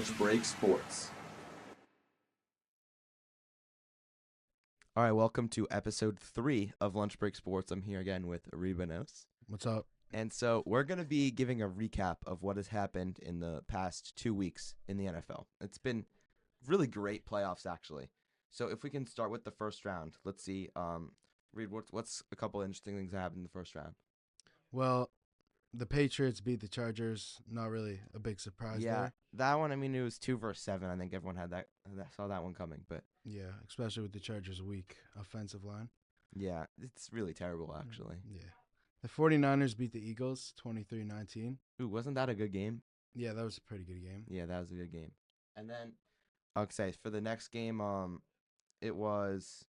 Lunch Break Sports. All right, welcome to episode 3 of Lunch Break Sports. I'm here again with Ribanos. What's up? And so we're going to be giving a recap of what has happened in the past 2 weeks in the NFL. It's been really great playoffs, actually. So if we can start with the first round, let's see. Reed, what's a couple interesting things that happened in the first round? Well, the Patriots beat the Chargers. Not really a big surprise there. That one, I mean, it was 2 versus 7. I think everyone saw that one coming. But Yeah, especially with the Chargers' weak offensive line. yeah, it's really terrible, actually. Yeah. The 49ers beat the Eagles 23-19. Ooh, wasn't that a good game? Yeah, that was a pretty good game. Yeah, that was a good game. And then, okay, for the next game, it was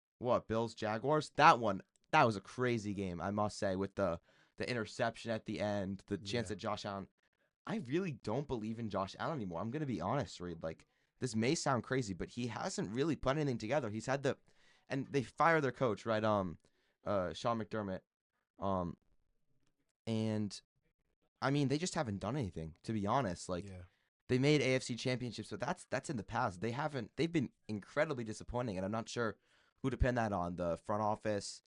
Bills Jaguars. That was a crazy game, I must say, with the interception at the end, the chance Yeah. at Josh Allen. I really don't believe in Josh Allen anymore. I'm gonna be honest, Reed. Like, this may sound crazy, but he hasn't really put anything together. He's had and they fire their coach, right? Sean McDermott, and I mean, they just haven't done anything, to be honest. Like, Yeah. they made AFC championships, but that's in the past. They've been incredibly disappointing, and I'm not sure who to pin that on. The front office.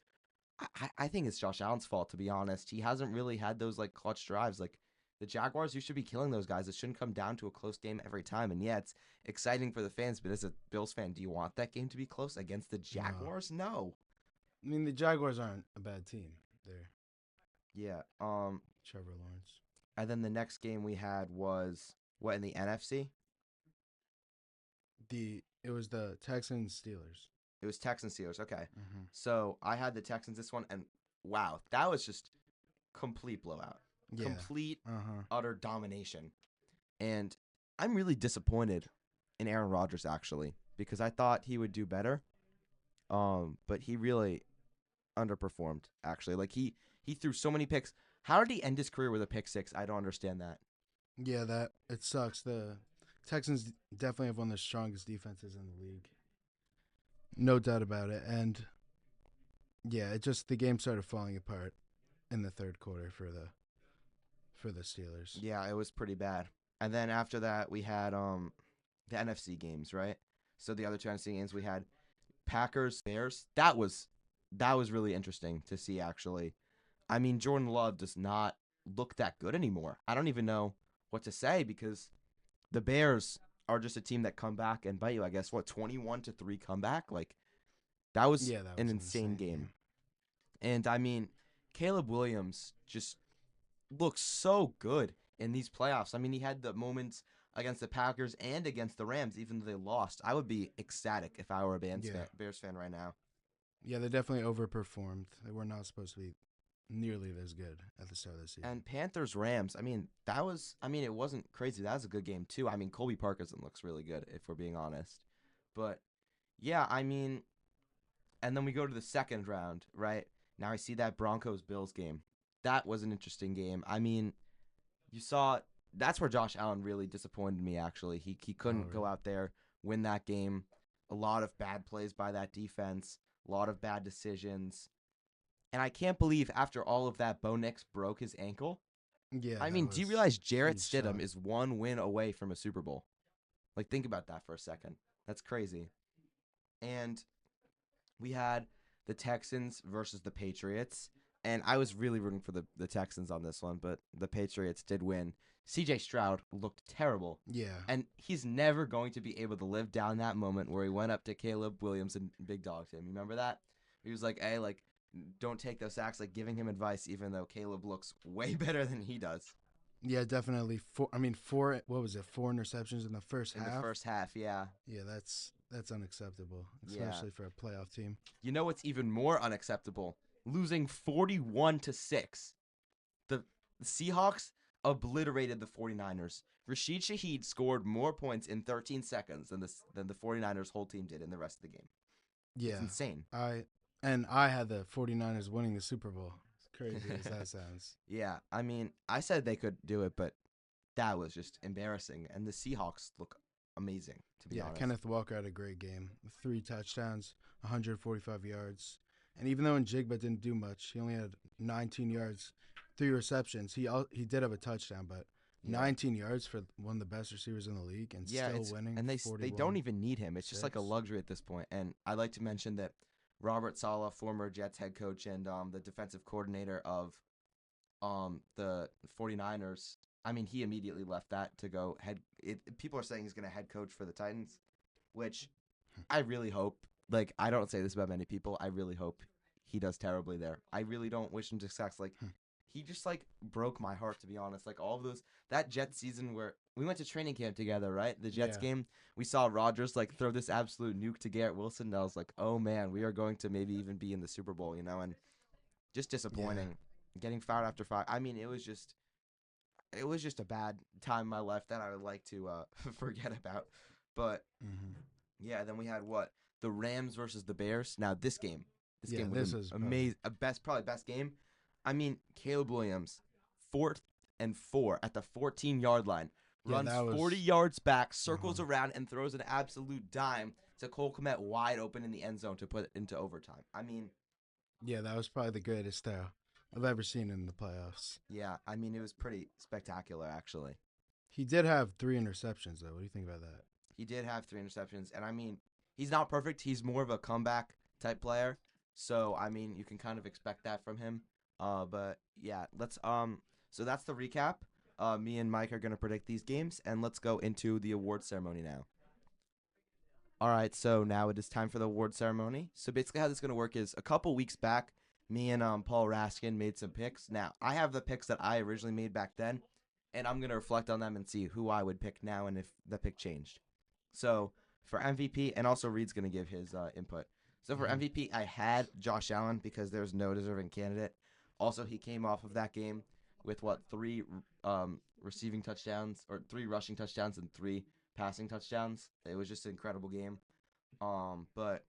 I think it's Josh Allen's fault, to be honest. He hasn't really had those like clutch drives. Like, the Jaguars, you should be killing those guys. It shouldn't come down to a close game every time. And yeah, it's exciting for the fans, but as a Bills fan, do you want that game to be close against the Jaguars? No. I mean, the Jaguars aren't a bad team. They're Yeah. Trevor Lawrence. And then the next game we had was in the NFC? It was the Texans Steelers. It was Texans Steelers. Okay. Mm-hmm. So I had the Texans this one, and wow, that was just complete blowout. Yeah. Complete, Uh-huh. utter domination. And I'm really disappointed in Aaron Rodgers, actually, because I thought he would do better. But he really underperformed, actually. Like, he threw so many picks. How did he end his career with a pick six? I don't understand that. Yeah, it sucks. The Texans definitely have one of the strongest defenses in the league. No doubt about it. And yeah, the game started falling apart in the third quarter for the Steelers. Yeah, it was pretty bad. And then after that, we had the NFC games, right? So the other two NFC games we had Packers, Bears. That was really interesting to see, actually. I mean, Jordan Love does not look that good anymore. I don't even know what to say because the Bears are just a team that come back and bite you. I guess 21-3 comeback. Like, that was Yeah, that was an an insane insane game. And I mean, Caleb Williams just looks so good in these playoffs. I mean, he had the moments against the Packers and against the Rams, even though they lost. I would be ecstatic if I were a Bears fan right now. Yeah, they definitely overperformed. They were not supposed to be nearly as good at the start of the season. And Panthers Rams, it wasn't crazy. That was a good game too. I mean, Colby Parkinson looks really good, if we're being honest. But yeah, I mean, and then we go to the second round, right? Now I see that Broncos Bills game. That was an interesting game. I mean, you saw that's where Josh Allen really disappointed me, actually. He couldn't go out there, win that game. A lot of bad plays by that defense, a lot of bad decisions. And I can't believe after all of that, Bo Nix broke his ankle. Yeah, I mean, do you realize Jarrett Stidham is 1 win away from a Super Bowl? Like, think about that for a second. That's crazy. And we had the Texans versus the Patriots. And I was really rooting for the Texans on this one, but the Patriots did win. C.J. Stroud looked terrible. Yeah. And he's never going to be able to live down that moment where he went up to Caleb Williams and big dogged him. You remember that? He was like, hey, like, don't take those sacks, like giving him advice, even though Caleb looks way better than he does. Yeah, definitely. Four interceptions in the first half? In the first half, yeah. Yeah, that's unacceptable, especially for a playoff team. You know what's even more unacceptable? Losing 41-6. The Seahawks obliterated the 49ers. Rashid Shaheed scored more points in 13 seconds than the 49ers whole team did in the rest of the game. Yeah. It's insane. I had the 49ers winning the Super Bowl. As crazy as that sounds. Yeah, I mean, I said they could do it, but that was just embarrassing. And the Seahawks look amazing, to be honest. Kenneth Walker had a great game. 3 touchdowns, 145 yards. And even though Njigba didn't do much, he only had 19 yards, 3 receptions. He did have a touchdown, but Yeah. 19 yards for one of the best receivers in the league and Yeah, still it's winning and they don't 41-6. even need him. It's just like a luxury at this point. And I'd like to mention that Robert Saleh, former Jets head coach and the defensive coordinator of the 49ers, I mean, he immediately left that to go people are saying he's going to head coach for the Titans, which I really hope. Like, I don't say this about many people. I really hope he does terribly there. I really don't wish him success. Like, he just like broke my heart, to be honest. Like all of those, that Jets season where we went to training camp together, right? The Jets Yeah. game, we saw Rodgers like throw this absolute nuke to Garrett Wilson. And I was like, oh man, we are going to maybe even be in the Super Bowl, and just Yeah. disappointing. Getting fouled after foul. I mean, it was just a bad time in my life that I would like to forget about. But Hmm. yeah, then we had what? The Rams versus the Bears. Now this Yeah, game was this is probably. amazing. Probably best game. I mean, Caleb Williams, 4th and 4 at the 14-yard line, Yeah, runs that 40 was. yards back, circles Uh-huh. around, and throws an absolute dime to Cole Kmet wide open in the end zone to put it into overtime. I mean, Yeah, that was probably the greatest I've ever seen in the playoffs. yeah, I mean it was pretty spectacular actually. He did have 3 interceptions, though. What do you think about that? He did have 3 interceptions, and I mean, he's not perfect. He's more of a comeback type player, so I mean, you can kind of expect that from him. But yeah, let's So that's the recap. Me and Mike are gonna predict these games, and let's go into the award ceremony now. All right, so now it is time for the award ceremony. So basically, how this is gonna work is a couple weeks back, me and Paul Raskin made some picks. Now I have the picks that I originally made back then, and I'm gonna reflect on them and see who I would pick now and if the pick changed. So for MVP, and also Reed's going to give his input. So for Hmm. MVP, I had Josh Allen because there's no deserving candidate. Also, he came off of that game with what, receiving touchdowns or 3 rushing touchdowns and 3 passing touchdowns. It was just an incredible game. But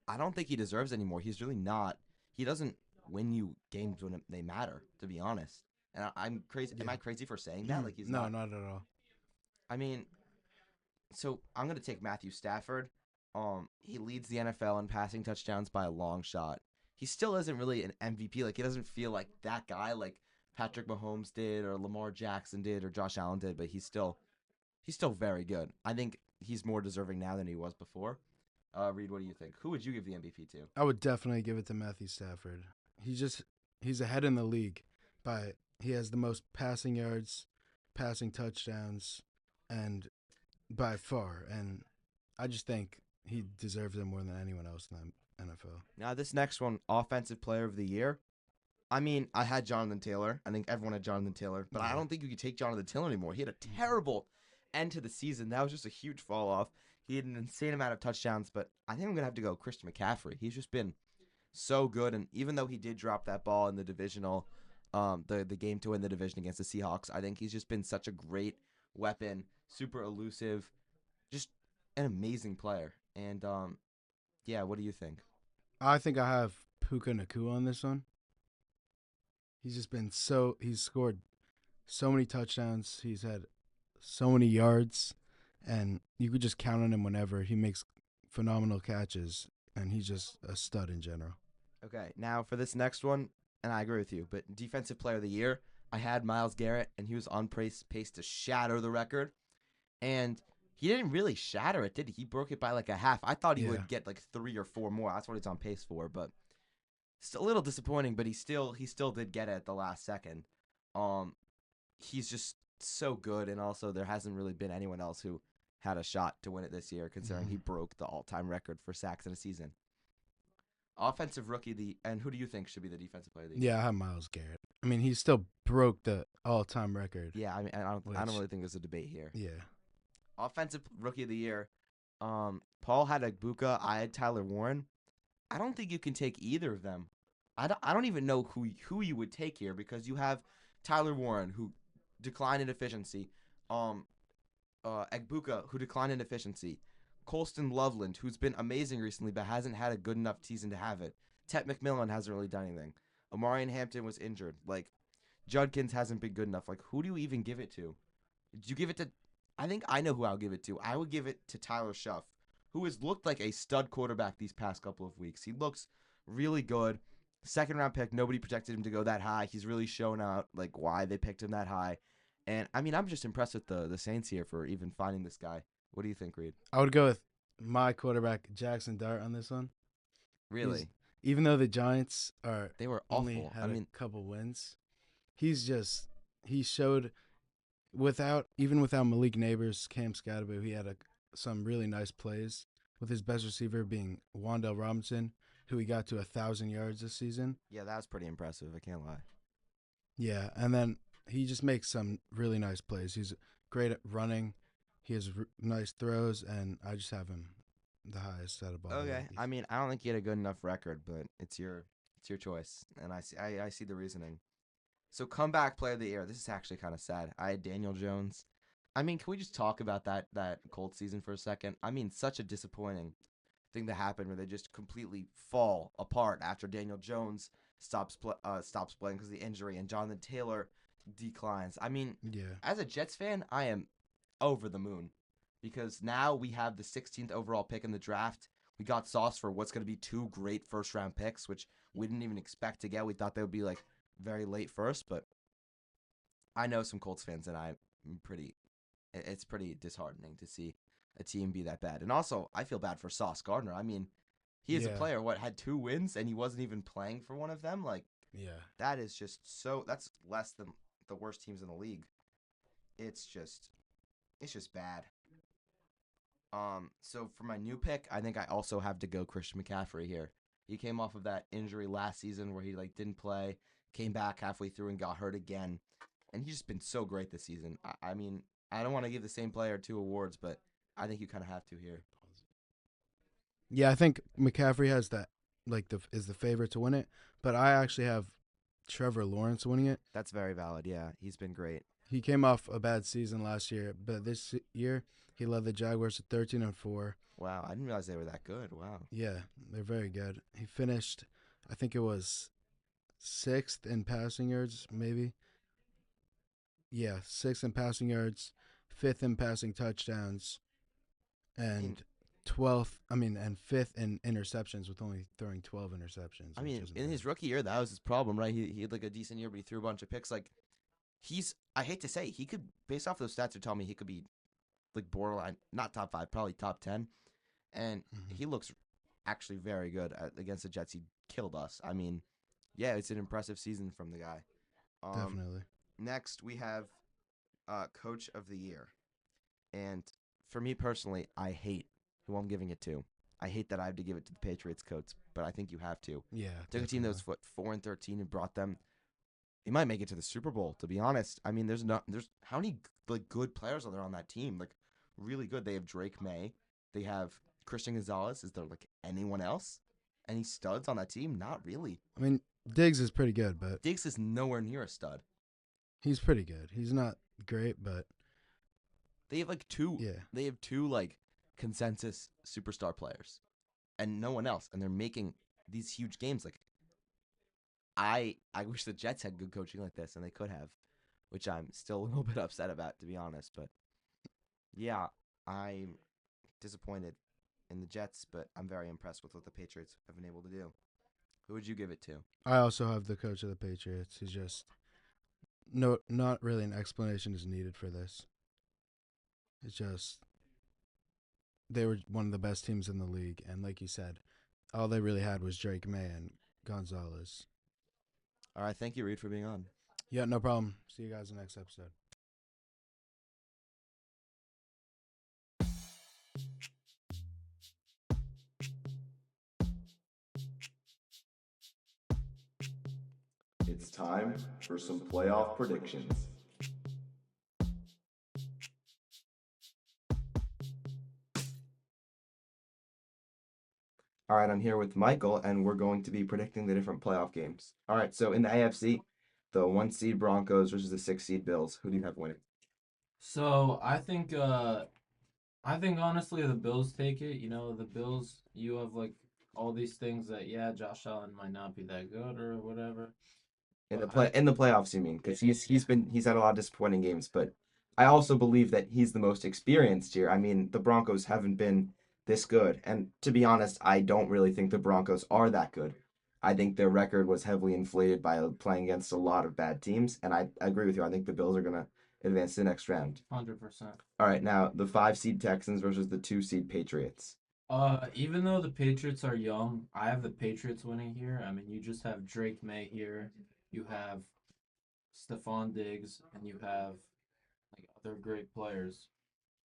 I don't think he deserves anymore. He's really not. He doesn't win you games when they matter, to be honest. And I'm crazy. Am Yeah. I crazy for saying that? Like he's No, not. not at all. I mean, so I'm gonna take Matthew Stafford. He leads the NFL in passing touchdowns by a long shot. He still isn't really an MVP. Like he doesn't feel like that guy like Patrick Mahomes did or Lamar Jackson did or Josh Allen did, but he's still very good. I think he's more deserving now than he was before. Reed, what do you think? Who would you give the MVP to? I would definitely give it to Matthew Stafford. He's ahead in the league by he has the most passing yards, passing touchdowns, and by far. And I just think he deserves it more than anyone else in the NFL. Now this next one, Offensive Player of the Year. I mean, I had Jonathan Taylor. I think everyone had Jonathan Taylor, but I Yeah. don't think you could take Jonathan Taylor anymore. He had a terrible end to the season. That was just a huge fall off. He had an insane amount of touchdowns, but I think I'm gonna have to go Christian McCaffrey. He's just been so good, and even though he did drop that ball in the divisional, the game to win the division against the Seahawks, I think he's just been such a great weapon, super elusive, just an amazing player. And yeah, what do you think? I think I have Puka Nakua on this one. He's scored so many touchdowns. He's had so many yards, and you could just count on him whenever he makes phenomenal catches, and he's just a stud in general. Okay, now for this next one, and I agree with you, but Defensive Player of the Year, I had Miles Garrett, and he was on pace to shatter the record. And he didn't really shatter it, did he? He broke it by like a half. I thought he Yeah. would get like 3 or 4 more. That's what he's on pace for, but it's a little disappointing. But he still did get it at the last second. Um, he's just so good, and also there hasn't really been anyone else who had a shot to win it this year, considering he Mhm. broke the all-time record for sacks in a season. Offensive rookie, and who do you think should be the defensive player of the year? Yeah, I have Miles Garrett. I mean, he still broke the all-time record. Yeah, I mean, I don't Which, really think there's a debate here. yeah, Offensive rookie of the year, Paul had Agbuka, I had Tyler Warren. I don't think you can take either of them. I don't even know who you would take here because you have Tyler Warren who declined in efficiency, um, Agbuka who declined in efficiency, Colston Loveland who's been amazing recently but hasn't had a good enough season to have it. Tet McMillan hasn't really done anything. Omarion Hampton was injured. Like Judkins hasn't been good enough. Like who do you even give it to? Did you give it to? I think I know who I'll give it to. I would give it to Tyler Shuff, who has looked like a stud quarterback these past couple of weeks. He looks really good. Second round pick. Nobody projected him to go that high. He's really shown out like why they picked him that high. And I mean, I'm just impressed with the Saints here for even finding this guy. What do you think, Reed? I would go with my quarterback Jackson Dart on this one. He's Really? even though the Giants are They were only awful. I had a mean, couple wins, he showed without Malik Neighbors, Cam Scadaboo, he had some really nice plays with his best receiver being Wandell Robinson, who he got to 1,000 yards this season. yeah, that was pretty impressive. I can't lie. Yeah, and then he just makes some really nice plays. He's great at running. He has nice throws, and I just have him the highest out of all the Okay. rookies. I mean, I don't think he had a good enough record, but it's your choice, and I see the reasoning. So comeback player of the year. This is actually kind of sad. I had Daniel Jones. I mean, can we just talk about that Colts season for a second? I mean, such a disappointing thing to happen where they just completely fall apart after Daniel Jones stops playing because of the injury and Jonathan Taylor declines. I mean, Yeah, as a Jets fan, I am over the moon because now we have the 16th overall pick in the draft. We got sauce for what's going to be two great first round picks, which we didn't even expect to get. We thought they would be like very late first, but I know some Colts fans, and I'm pretty. It's pretty disheartening to see a team be that bad. And also, I feel bad for Sauce Gardner. I mean, he is a yeah, player. What had 2 wins, and he wasn't even playing for one of them. Like yeah. that is just so. That's less than the worst teams in the league. It's just, it's just bad. So for my new pick, I think I also have to go Christian McCaffrey here. He came off of that injury last season where he like didn't play, came back halfway through and got hurt again, and he's just been so great this season. I mean, I don't want to give the same player 2 awards, but I think you kind of have to here. Yeah, I think McCaffrey has that is the favorite to win it, but I actually have Trevor Lawrence winning it. That's very valid. Yeah, he's been great. He came off a bad season last year, but this year he led the Jaguars to 13-4. Wow, I didn't realize they were that good. Wow. Yeah, they're very good. He finished, I think it was sixth in passing yards, maybe. Yeah, sixth in passing yards, fifth in passing touchdowns, I mean, and 12th. I mean, and fifth in interceptions with only throwing 12 interceptions, I which mean, isn't in bad. his rookie year, that was his problem, right? He had like a decent year, but he threw a bunch of picks. Like he's, I hate to say, he could based off those stats, are telling me he could be like borderline, not top five, probably top 10. And Hmm. he looks actually very good against the Jets. He killed us. I mean, yeah, it's an impressive season from the guy. Um, Definitely. Next we have Coach of the Year, and for me personally, I hate who I'm giving it to. I hate that I have to give it to the Patriots coach, but I think you have to. Yeah, Took a team that definitely. was 4-13 and brought them. They might make it to the Super Bowl. To be honest, I mean, there's how many like good players are there on that team? Like really good. They have Drake May. They have Christian Gonzalez. Is there like anyone else? Any studs on that team? Not really. I mean, Diggs is pretty good, but Diggs is nowhere near a stud. he's pretty good. He's not great, but They have like two. yeah. They have two like consensus superstar players, and no one else. And they're making these huge games. Like I wish the Jets had good coaching like this, and they could have, which I'm still a little bit upset about, to be honest. But yeah, I'm disappointed in the Jets, but I'm very impressed with what the Patriots have been able to do. Who would you give it to? I also have the coach of the Patriots. He's just not really an explanation is needed for this. It's just they were one of the best teams in the league, and like you said, all they really had was Drake May and Gonzalez. All right, thank you, Reed, for being on. Yeah, no problem. See you guys in the next episode. It's time for some playoff predictions. All right, I'm here with Michael, and we're going to be predicting the different playoff games. All right, so in the AFC, the 1 seed Broncos versus the 6 seed Bills. Who do you have winning? So I think honestly the Bills take it. You know, the Bills you have like all these things that yeah, Josh Allen might not be that good or whatever. In the But play I in the playoffs, you mean? Because he's had a lot of disappointing games, but I also believe that he's the most experienced here. I mean, the Broncos haven't been this good, and to be honest, I don't really think the Broncos are that good. I think their record was heavily inflated by playing against a lot of bad teams, and I agree with you. I think the Bills are gonna advance to the next round. 100%. All right, now the 5 seed Texans versus the 2 seed Patriots. Even though the Patriots are young, I have the Patriots winning here. I mean, you just have Drake May here. You have Stephon Diggs, and you have like other great players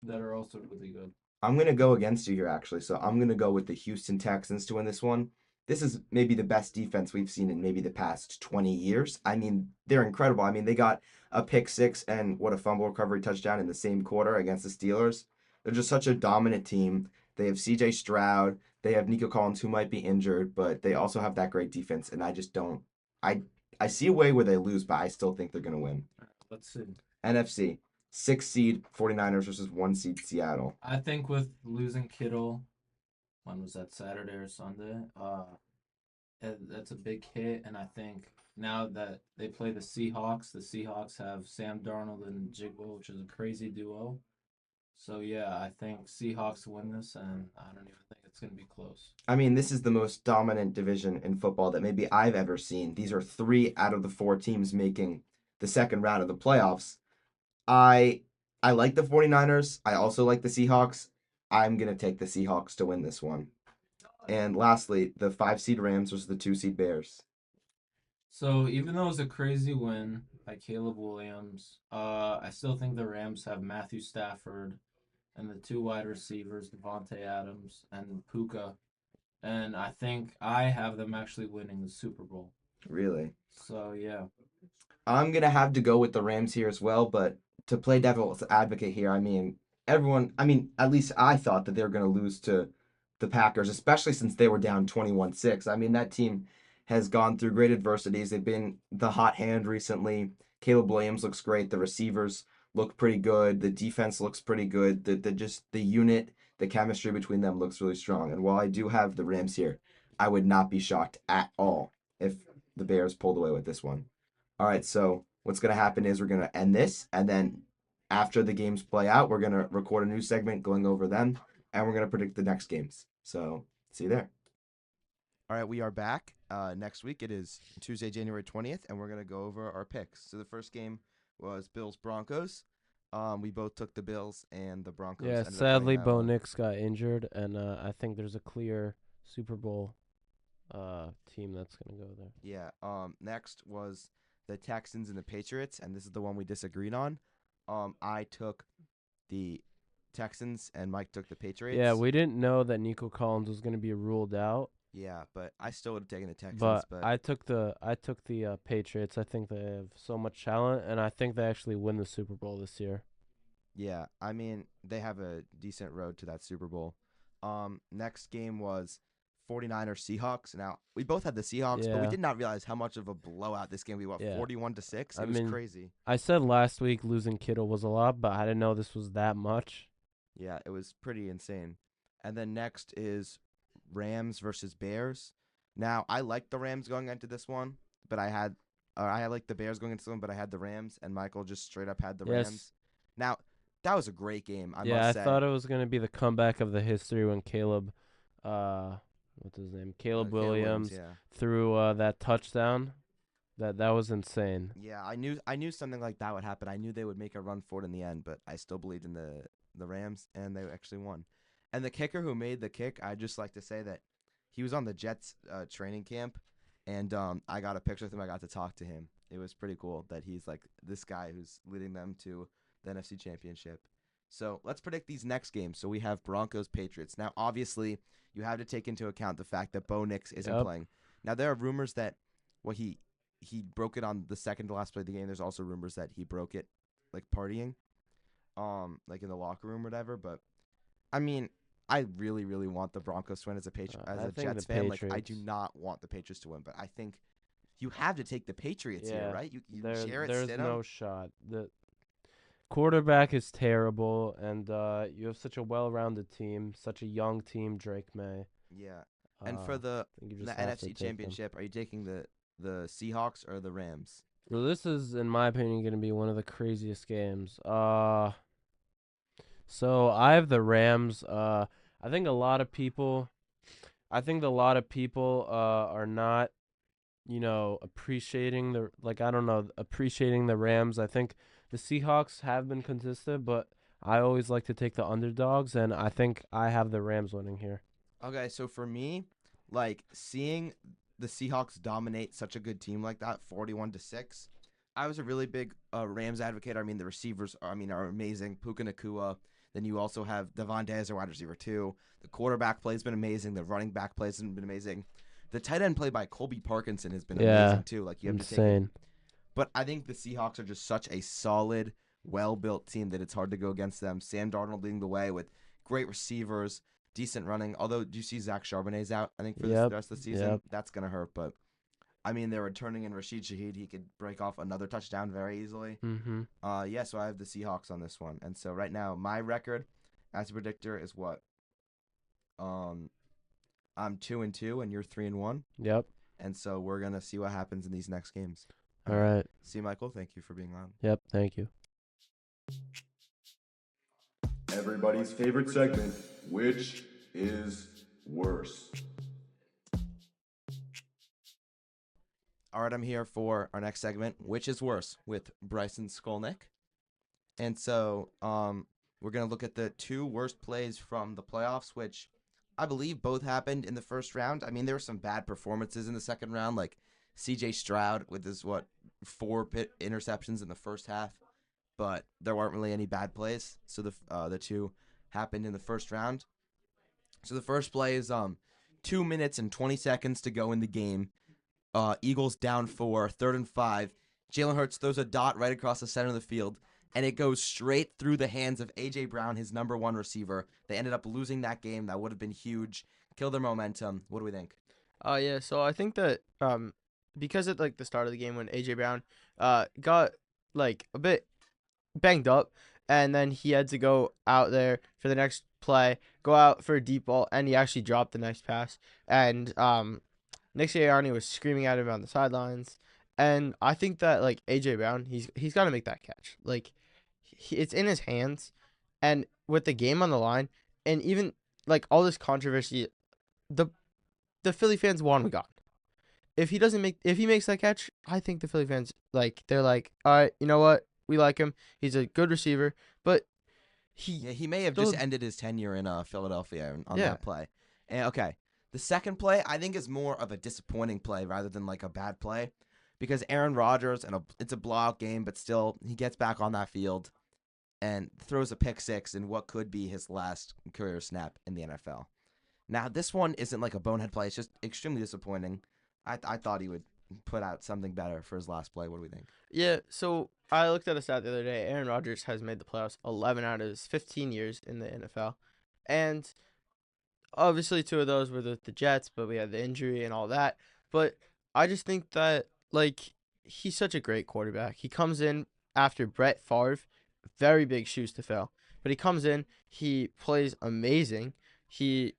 that are also really good. I'm gonna go against you here actually. So I'm gonna go with the Houston Texans to win this one. This is maybe the best defense we've seen in maybe the past 20 years. I mean, they're incredible. I mean, they got a pick six and what a fumble recovery touchdown in the same quarter against the Steelers. They're just such a dominant team. They have CJ Stroud, they have Nico Collins who might be injured, but they also have that great defense and I just don't I I see a way where they lose, but I still think they're gonna win. Let's see. NFC, 6 seed 49ers versus 1 seed Seattle. I think with losing Kittle, when was that, Saturday or Sunday? That's a big hit, and I think now that they play the Seahawks have Sam Darnold and Jigba, which is a crazy duo. So yeah, I think Seahawks win this, and I don't even think it's gonna be close. I mean, this is the most dominant division in football that maybe I've ever seen. These are 3 out of the 4 teams making the second round of the playoffs. I I like the 49ers. I also like the Seahawks. I'm going to take the Seahawks to win this one. And lastly, the 5 seed Rams versus the 2 seed Bears. So even though it was a crazy win by Caleb Williams, I still think the Rams have Matthew Stafford and the two wide receivers, Devontae Adams and Puka. And I think I have them actually winning the Super Bowl. Really? So yeah. I'm going to have to go with the Rams here as well, but to play devil's advocate here, I mean, at least I thought that they were going to lose to the Packers, especially since they were down 21-6. I mean, that team has gone through great adversities. They've been the hot hand recently. Caleb Williams looks great. The receivers look pretty good. The defense looks pretty good. The unit, the chemistry between them looks really strong. And while I do have the Rams here, I would not be shocked at all if the Bears pulled away with this one. All right, so what's going to happen is we're going to end this, and then after the games play out, we're going to record a new segment going over them, and we're going to predict the next games. So, see you there. All right, we are back. Next week, it is Tuesday, January 20th, and we're going to go over our picks. So the first game was Bills-Broncos. We both took the Bills, and the Broncos Yeah, ended up sadly, winning that Bo one. Nix got injured, and I think there's a clear Super Bowl team that's going to go there. Yeah, next was the Texans and the Patriots, and this is the one we disagreed on. I took the Texans, and Mike took the Patriots. Yeah, we didn't know that Nico Collins was going to be ruled out. Yeah, but I still would have taken the Texans. But I took the Patriots. I think they have so much talent, and I think they actually win the Super Bowl this year. Yeah, I mean, they have a decent road to that Super Bowl. Next game was 49ers Seahawks. Now, we both had the Seahawks, but we Yeah. did not realize how much of a blowout this game. We went Yeah. 41-6. I It was mean, crazy. I said last week losing Kittle was a lot, but I didn't know this was that much. Yeah, it was pretty insane. And then next is Rams versus Bears. Now, I liked the Rams going into this one, but I had the Bears going into this one, but I had the Rams, and Michael just straight up had the Yes. Rams. Now, that was a great game, I Yeah, must say. I thought it was going to be the comeback of the history when Caleb, what's his name? Caleb Williams yeah. threw that touchdown. That was insane. Yeah, I knew something like that would happen. I knew they would make a run for it in the end, but I still believed in the Rams, and they actually won. And the kicker who made the kick, I'd just like to say that he was on the Jets training camp, and I got a picture with him. I got to talk to him. It was pretty cool that he's like this guy who's leading them to the NFC Championship. So let's predict these next games. So we have Broncos-Patriots. Now, obviously, you have to take into account the fact that Bo Nix isn't Yep. playing. Now, there are rumors that he broke it on the second to last play of the game. There's also rumors that he broke it, like partying, like in the locker room or whatever. But I mean, I really, really want the Broncos to win as a I a think the Jets fan. Like I do Patriots. not want the Patriots to win, but I think you have to take the Patriots here, right? You Jarrett There's Stidham. no shot. The quarterback is terrible, and you have such a well-rounded team, such a young team, Drake May. Yeah. And for I the think you just have to NFC take them. Championship, are you taking the Seahawks or the Rams? Well, this is, in my opinion, going to be one of the craziest games. So I have the Rams. I think a lot of people are not appreciating appreciating the Rams. I think the Seahawks have been consistent, but I always like to take the underdogs, and I think I have the Rams winning here. Okay, so for me, like seeing the Seahawks dominate such a good team like that, 41-6. I was a really big Rams advocate. I mean, the receivers are amazing. Puka Nacua. Then you also have Devontae as a wide receiver too. The quarterback play has been amazing. The running back play has been amazing. The tight end play by Colby Parkinson has been amazing too. Like you have to take it. Insane. But I think the Seahawks are just such a solid, well-built team that it's hard to go against them. Sam Darnold leading the way with great receivers, decent running. Although, do you see Zach Charbonnet's out, I think, for the rest of the season? Yep. That's going to hurt. But, I mean, they're returning in Rashid Shaheed. He could break off another touchdown very easily. Mm-hmm. Yeah, so I have the Seahawks on this one. And so right now, my record as a predictor is what? I'm 2-2, and you're 3-1. Yep. And so we're going to see what happens in these next games. All right. See you, Michael. Thank you for being on. Yep. Thank you. Everybody's favorite segment, which is worse? All right, I'm here for our next segment, which is worse, with Bryson Skolnick. And so we're going to look at the two worst plays from the playoffs, which I believe both happened in the first round. I mean, there were some bad performances in the second round, like C.J. Stroud with his, 4 interceptions in the first half. But there weren't really any bad plays, so the two happened in the first round. So the first play is 2 minutes and 20 seconds to go in the game. Eagles down 4, 3rd and 5. Jalen Hurts throws a dot right across the center of the field, and it goes straight through the hands of A.J. Brown, his number 1 receiver. They ended up losing that game. That would have been huge. Kill their momentum. What do we think? Yeah, so I think that because at the start of the game when A.J. Brown got a bit banged up, and then he had to go out there for the next play, go out for a deep ball, and he actually dropped the next pass. And Nick Sirianni was screaming at him on the sidelines, and I think that A.J. Brown, he's got to make that catch. It's in his hands, and with the game on the line, and even all this controversy, the Philly fans want him gone. If he makes that catch, I think the Philly fans they're all right, you know what? We like him. He's a good receiver, but he may have just ended his tenure in Philadelphia on that play. And okay, the second play I think is more of a disappointing play rather than a bad play, because Aaron Rodgers, and it's a blowout game, but still he gets back on that field and throws a pick six in what could be his last career snap in the NFL. Now this one isn't a bonehead play; it's just extremely disappointing. I thought he would put out something better for his last play. What do we think? Yeah, so I looked at a stat the other day. Aaron Rodgers has made the playoffs 11 out of his 15 years in the NFL. And obviously 2 of those were the Jets, but we had the injury and all that. But I just think that, he's such a great quarterback. He comes in after Brett Favre, very big shoes to fill. But he comes in, he plays amazing. He's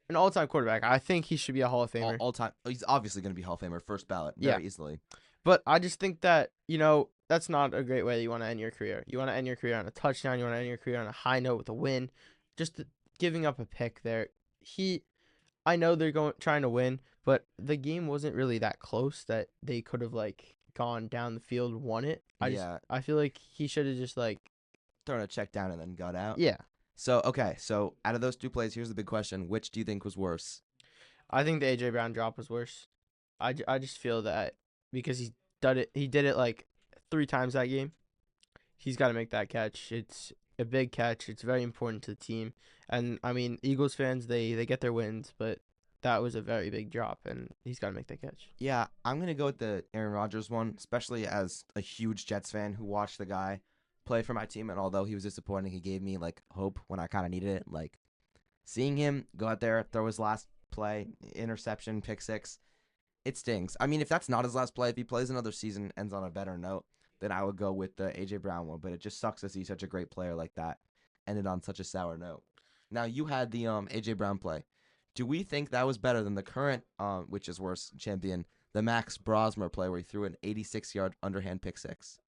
an all-time quarterback. I think he should be a Hall of Famer. All-time. He's obviously going to be Hall of Famer, first ballot, very easily. But I just think that, that's not a great way that you want to end your career. You want to end your career on a touchdown. You want to end your career on a high note with a win. Just giving up a pick there. I know they're trying to win, but the game wasn't really that close that they could have, gone down the field, won it. I feel like he should have just, thrown a check down and then got out. Yeah. So, okay, out of those 2 plays, here's the big question. Which do you think was worse? I think the A.J. Brown drop was worse. I just feel that because he did it 3 times that game. He's got to make that catch. It's a big catch. It's very important to the team. And, I mean, Eagles fans, they get their wins, but that was a very big drop, and he's got to make that catch. Yeah, I'm going to go with the Aaron Rodgers one, especially as a huge Jets fan who watched the guy play for my team, and although he was disappointing, he gave me hope when I kind of needed it. Seeing him go out there, throw his last play, interception, pick six, it stings. I mean, if that's not his last play, if he plays another season, ends on a better note, then I would go with the A.J. Brown one, but it just sucks to see such a great player like that ended on such a sour note. Now, you had the A.J. Brown play. Do we think that was better than the current, which is worse, champion, the Max Brosmer play where he threw an 86-yard underhand pick six?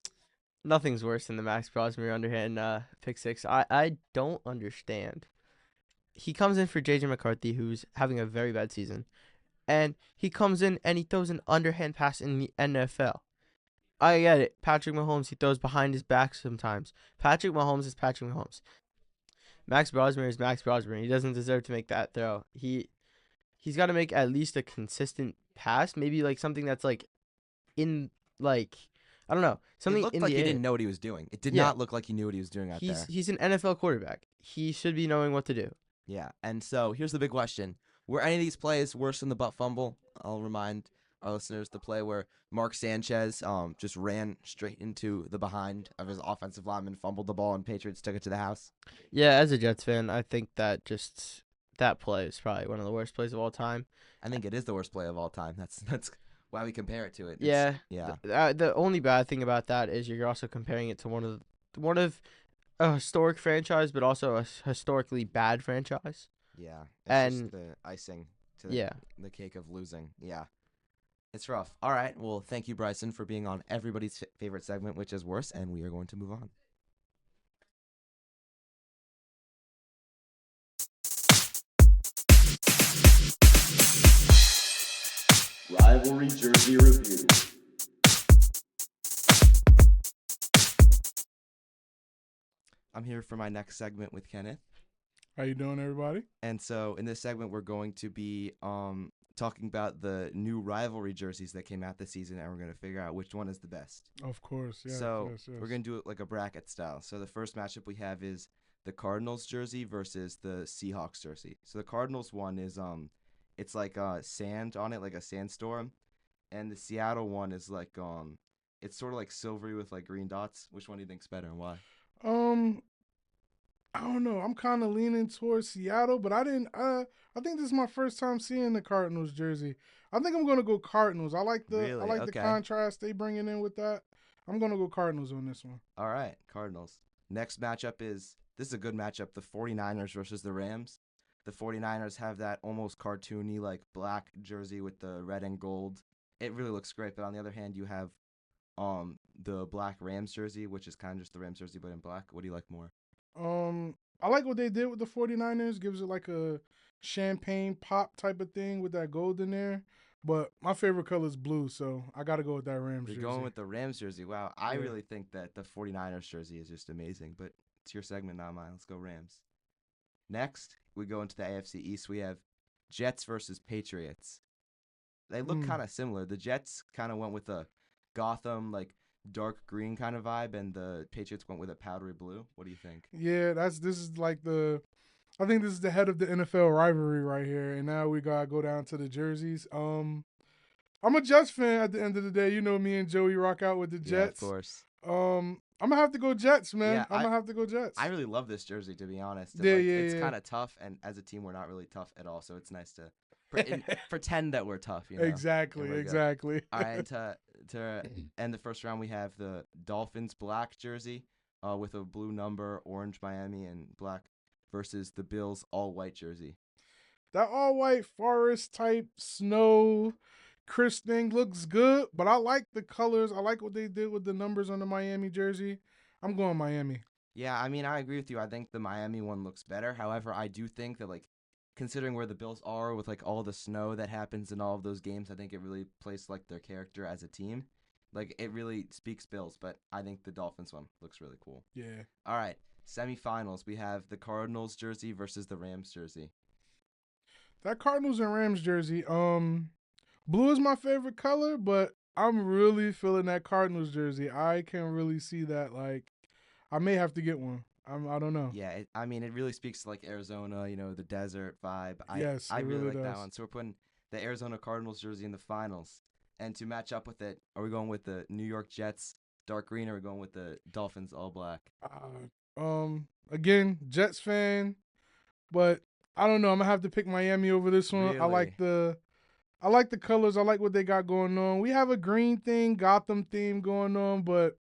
Nothing's worse than the Max Brosmer underhand pick six. I don't understand. He comes in for J.J. McCarthy, who's having a very bad season. and he comes in and he throws an underhand pass in the NFL. I get it. Patrick Mahomes, he throws behind his back sometimes. Patrick Mahomes is Patrick Mahomes. Max Brosmer is Max Brosmer. He doesn't deserve to make that throw. He's got to make at least a consistent pass, maybe like something that's like in like I don't know, It something looked in like the he air. didn't know what he was doing. It did Yeah. not look like he knew what he was doing out there. He's an NFL quarterback. He should be knowing what to do. Yeah, and so here's the big question. Were any of these plays worse than the butt fumble? I'll remind our listeners the play where Mark Sanchez just ran straight into the behind of his offensive lineman, fumbled the ball, and Patriots took it to the house. Yeah, as a Jets fan, I think that that play is probably one of the worst plays of all time. I think it is the worst play of all time. That's why we compare it to it. Yeah. Yeah. The only bad thing about that is you're also comparing it to one of a historic franchise, but also a historically bad franchise. Yeah. It's And- just the icing to Yeah. the cake of losing. Yeah. It's rough. All right. Well, thank you, Bryson, for being on everybody's favorite segment, which is worse, and we are going to move on. Rivalry Jersey Review. I'm here for my next segment with Kenneth. How you doing, everybody? And so in this segment, we're going to be talking about the new rivalry jerseys that came out this season, and we're going to figure out which one is the best. Of course, yeah. so yes. we're going to do it like a bracket style. So the first matchup we have is the Cardinals jersey versus the Seahawks jersey. So the Cardinals one is it's like sand on it, like a sandstorm, and the Seattle one is like it's sort of like silvery with like green dots. Which one do you think's better and why? I don't know. I'm kind of leaning towards Seattle, but I didn't. I think this is my first time seeing the Cardinals jersey. I think I'm gonna go Cardinals. I like the Really? the Okay. contrast they bringing in with that. I'm gonna go Cardinals on this one. All right, Cardinals. Next matchup this is a good matchup, the 49ers versus the Rams. The 49ers have that almost cartoony like black jersey with the red and gold. It really looks great, but on the other hand, you have the black Rams jersey, which is kind of just the Rams jersey but in black. What do you like more? I like what they did with the 49ers. Gives it like a champagne pop type of thing with that gold in there. But my favorite color is blue, so I got to go with that Rams You're jersey. going with the Rams jersey. Wow, I Yeah. really think that the 49ers jersey is just amazing, but it's your segment, not mine. Let's go Rams. Next, we go into the AFC East. We have Jets versus Patriots. They look kind of similar. The Jets kind of went with a Gotham, like dark green kind of vibe, and the Patriots went with a powdery blue. What do you think? Yeah, this is like I think this is the head of the NFL rivalry right here, and now we gotta go down to the jerseys. I'm a Jets fan at the end of the day. You know, me and Joey rock out with the Jets. Yeah, of course. I'm gonna have to go Jets, man. Yeah, I'm gonna have to go Jets. I really love this jersey, to be honest. Yeah, It's yeah. kind of tough, and as a team, we're not really tough at all, so it's nice to pretend that we're tough. You know? Exactly, There we go. exactly. All right, to end the first round, we have the Dolphins black jersey with a blue number, orange Miami, and black versus the Bills all white jersey. That all white forest type snow crisp thing looks good, but I like the colors. I like what they did with the numbers on the Miami jersey. I'm going Miami. Yeah, I mean, I agree with you. I think the Miami one looks better. However, I do think that, like, considering where the Bills are with, like, all the snow that happens in all of those games, I think it really plays, like, their character as a team. Like, it really speaks Bills, but I think the Dolphins one looks really cool. Yeah. All right, semifinals. We have the Cardinals jersey versus the Rams jersey. That Cardinals and Rams jersey, blue is my favorite color, but I'm really feeling that Cardinals jersey. I can really see that. Like, I may have to get one. I don't know. Yeah, I mean, it really speaks to, like, Arizona, you know, the desert vibe. Yes, I it really really like that does. one. So we're putting the Arizona Cardinals jersey in the finals. And to match up with it, are we going with the New York Jets dark green, or are we going with the Dolphins all black? Again, Jets fan, but I don't know. I'm gonna have to pick Miami over this one. Really? I like the colors. I like what they got going on. We have a green thing, Gotham theme going on, but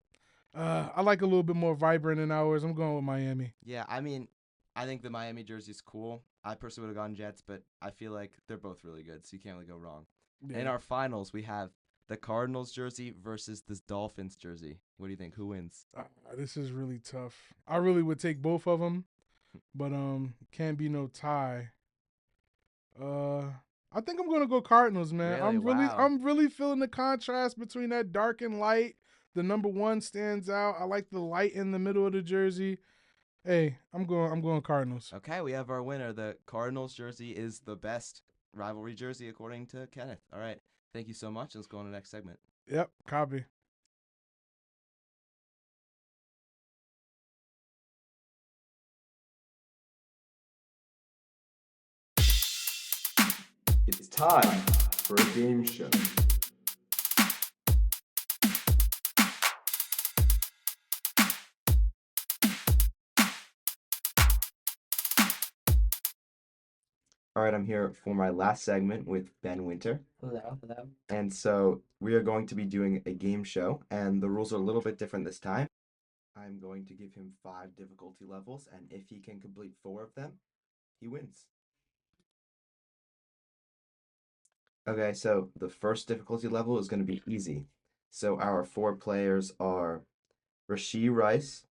I like a little bit more vibrant than ours. I'm going with Miami. Yeah, I mean, I think the Miami jersey's cool. I personally would have gone Jets, but I feel like they're both really good, so you can't really go wrong. Yeah. In our finals, we have the Cardinals jersey versus the Dolphins jersey. What do you think? Who wins? This is really tough. I really would take both of them, but can't be no tie. I think I'm gonna go Cardinals, man. Really? Wow. I'm really feeling the contrast between that dark and light. The number 1 stands out. I like the light in the middle of the jersey. Hey, I'm going Cardinals. Okay, we have our winner. The Cardinals jersey is the best rivalry jersey according to Kenneth. All right. Thank you so much. Let's go on to the next segment. Yep, copy. It's time for a game show. All right, I'm here for my last segment with Ben Winter. Hello. And so we are going to be doing a game show, and the rules are a little bit different this time. I'm going to give him 5 difficulty levels, and if he can complete 4 of them, he wins. Okay, so the first difficulty level is going to be easy. So our 4 players are Rashee Rice,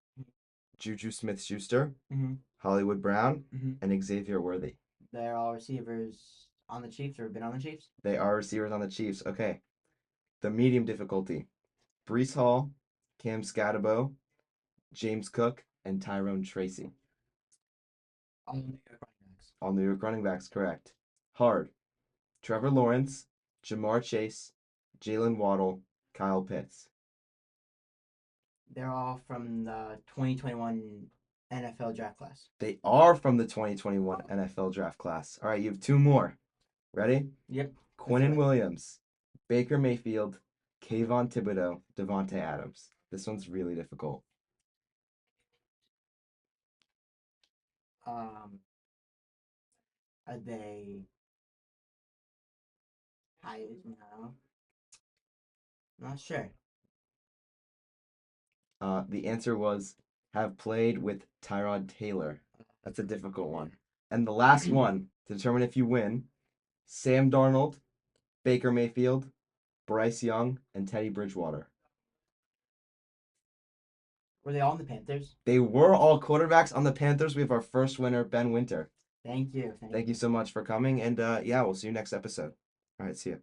Juju Smith-Schuster, Mhm. Hollywood Brown, Mhm. and Xavier Worthy. They're all receivers on the Chiefs or have been on the Chiefs. They are receivers on the Chiefs. Okay. The medium difficulty. Brees Hall, Cam Scatterbo, James Cook, and Tyrone Tracy. All New York running backs. All New York running backs, correct. Hard. Trevor Lawrence, Jamar Chase, Jalen Waddle, Kyle Pitts. They're all from the 2021 NFL draft class. They are from the 2021 NFL draft class. All right, you have 2 more. Ready? Yep. Quinnen right. Williams, Baker Mayfield, Kayvon Thibodeau, Devontae Adams. This one's really difficult. Are they high? No. Not sure. The answer was have played with Tyrod Taylor. That's a difficult one. And the last one, to determine if you win, Sam Darnold, Baker Mayfield, Bryce Young, and Teddy Bridgewater. Were they all in the Panthers? They were all quarterbacks on the Panthers. We have our first winner, Ben Winter. Thank you. Thank you so much for coming. And yeah, we'll see you next episode. All right, see you.